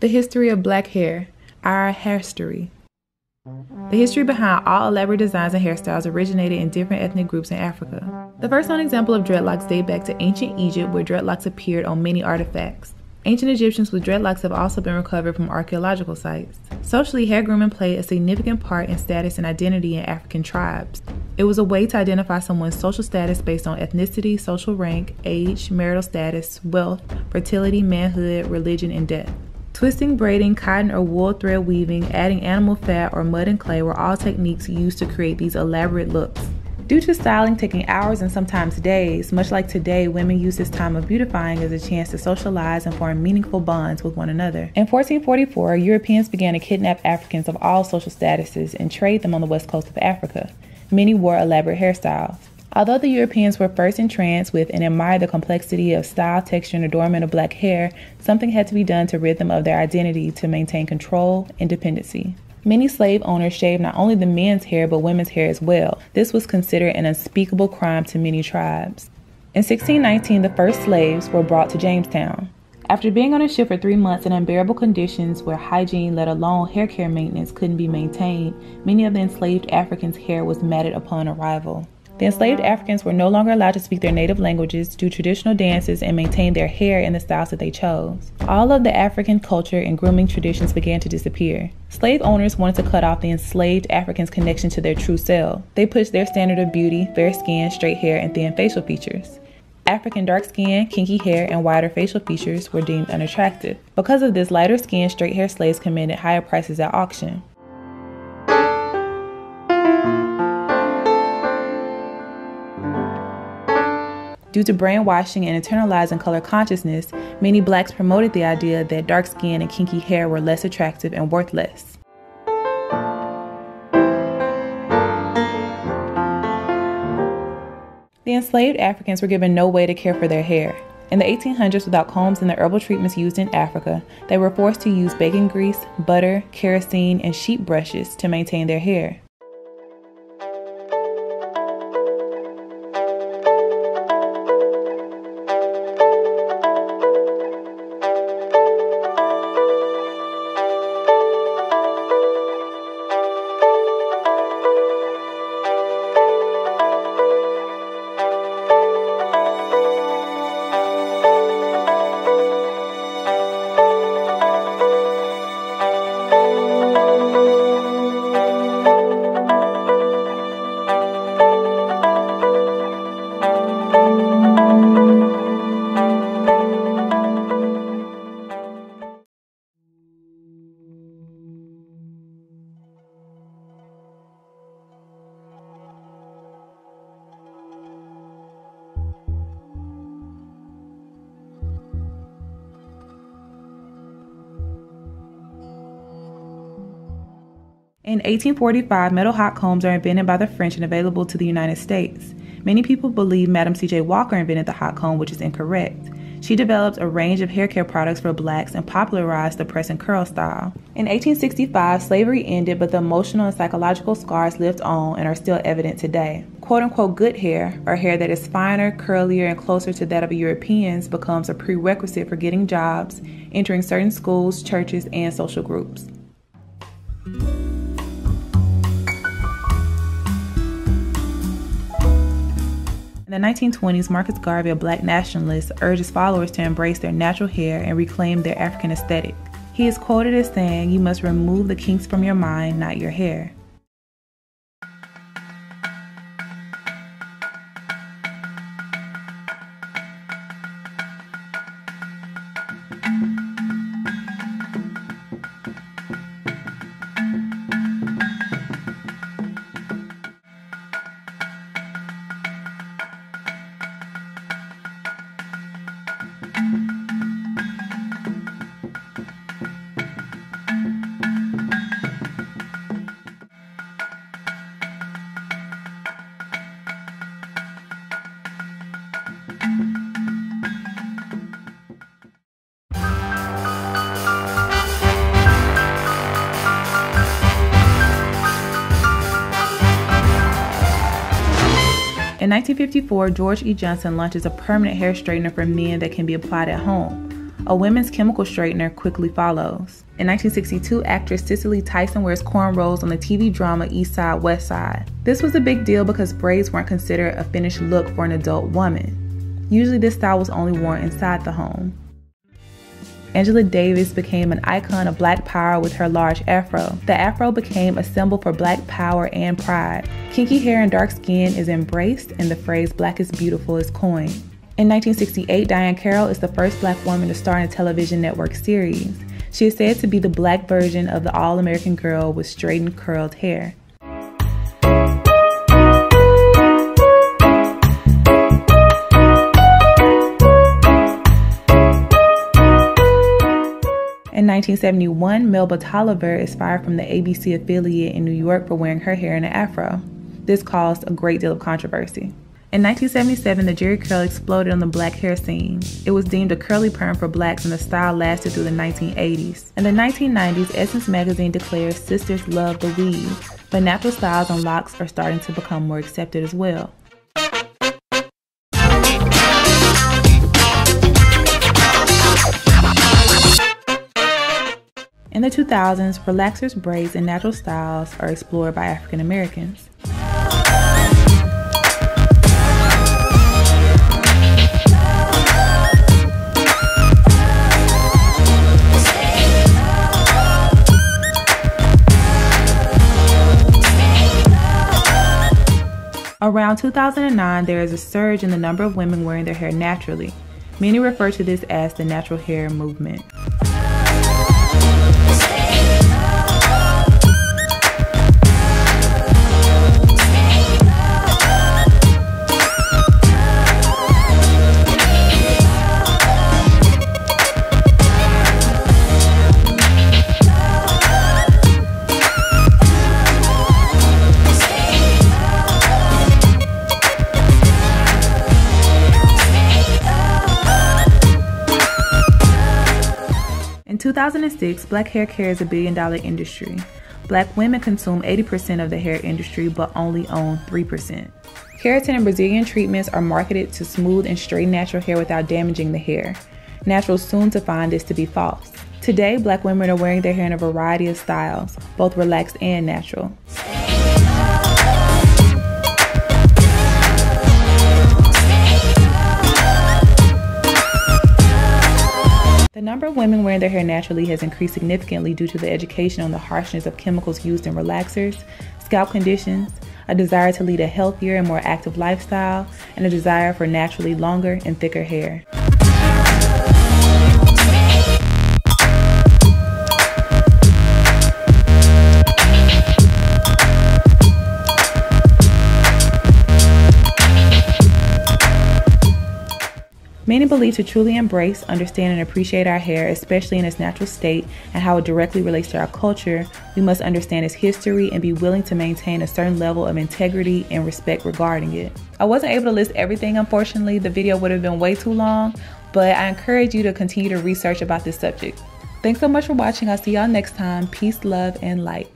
The history of black hair, our hairstory. The history behind all elaborate designs and hairstyles originated in different ethnic groups in Africa. The first known example of dreadlocks date back to ancient Egypt, where dreadlocks appeared on many artifacts. Ancient Egyptians with dreadlocks have also been recovered from archaeological sites. Socially, hair grooming played a significant part in status and identity in African tribes. It was a way to identify someone's social status based on ethnicity, social rank, age, marital status, wealth, fertility, manhood, religion, and death. Twisting, braiding, cotton or wool thread weaving, adding animal fat, or mud and clay were all techniques used to create these elaborate looks. Due to styling taking hours and sometimes days, much like today, women use this time of beautifying as a chance to socialize and form meaningful bonds with one another. In 1444, Europeans began to kidnap Africans of all social statuses and trade them on the west coast of Africa. Many wore elaborate hairstyles. Although the Europeans were first entranced with and admired the complexity of style, texture, and adornment of black hair, something had to be done to rid them of their identity to maintain control and dependency. Many slave owners shaved not only the men's hair but women's hair as well. This was considered an unspeakable crime to many tribes. In 1619, the first slaves were brought to Jamestown. After being on a ship for 3 months in unbearable conditions where hygiene, let alone hair care maintenance, couldn't be maintained, many of the enslaved Africans' hair was matted upon arrival. The enslaved Africans were no longer allowed to speak their native languages, do traditional dances, and maintain their hair in the styles that they chose. All of the African culture and grooming traditions began to disappear. Slave owners wanted to cut off the enslaved Africans' connection to their true self. They pushed their standard of beauty, fair skin, straight hair, and thin facial features. African dark skin, kinky hair, and wider facial features were deemed unattractive. Because of this, lighter skinned, straight hair slaves commanded higher prices at auction. Due to brainwashing and internalizing color consciousness, many blacks promoted the idea that dark skin and kinky hair were less attractive and worth less. The enslaved Africans were given no way to care for their hair. In the 1800s, without combs and the herbal treatments used in Africa, they were forced to use bacon grease, butter, kerosene, and sheep brushes to maintain their hair. In 1845, metal hot combs are invented by the French and available to the United States. Many people believe Madam C.J. Walker invented the hot comb, which is incorrect. She developed a range of hair care products for blacks and popularized the press and curl style. In 1865, slavery ended, but the emotional and psychological scars lived on and are still evident today. Quote-unquote good hair, or hair that is finer, curlier, and closer to that of Europeans, becomes a prerequisite for getting jobs, entering certain schools, churches, and social groups. In the 1920s, Marcus Garvey, a black nationalist, urged his followers to embrace their natural hair and reclaim their African aesthetic. He is quoted as saying, "You must remove the kinks from your mind, not your hair." In 1954, George E. Johnson launches a permanent hair straightener for men that can be applied at home. A women's chemical straightener quickly follows. In 1962, actress Cicely Tyson wears cornrows on the TV drama East Side, West Side. This was a big deal because braids weren't considered a finished look for an adult woman. Usually this style was only worn inside the home. Angela Davis became an icon of Black power with her large afro. The afro became a symbol for Black power and pride. Kinky hair and dark skin is embraced, and the phrase "Black is beautiful" is coined. In 1968, Diahann Carroll is the first Black woman to star in a television network series. She is said to be the Black version of the all-American girl with straightened, curled hair. In 1971, Melba Tolliver is fired from the ABC affiliate in New York for wearing her hair in an afro. This caused a great deal of controversy. In 1977, the Jerry curl exploded on the Black hair scene. It was deemed a curly perm for Blacks, and the style lasted through the 1980s. In the 1990s, Essence magazine declares sisters love the weave, but natural styles and locks are starting to become more accepted as well. In the 2000s, relaxers, braids, and natural styles are explored by African Americans. Around 2009, there is a surge in the number of women wearing their hair naturally. Many refer to this as the natural hair movement. In 2006, Black hair care is a billion-dollar industry. Black women consume 80% of the hair industry, but only own 3%. Keratin and Brazilian treatments are marketed to smooth and straighten natural hair without damaging the hair. Naturals soon to find this to be false. Today, Black women are wearing their hair in a variety of styles, both relaxed and natural. The number of women wearing their hair naturally has increased significantly due to the education on the harshness of chemicals used in relaxers, scalp conditions, a desire to lead a healthier and more active lifestyle, and a desire for naturally longer and thicker hair. Many believe to truly embrace, understand, and appreciate our hair, especially in its natural state and how it directly relates to our culture, we must understand its history and be willing to maintain a certain level of integrity and respect regarding it. I wasn't able to list everything, unfortunately. The video would have been way too long, but I encourage you to continue to research about this subject. Thanks so much for watching. I'll see y'all next time. Peace, love, and light.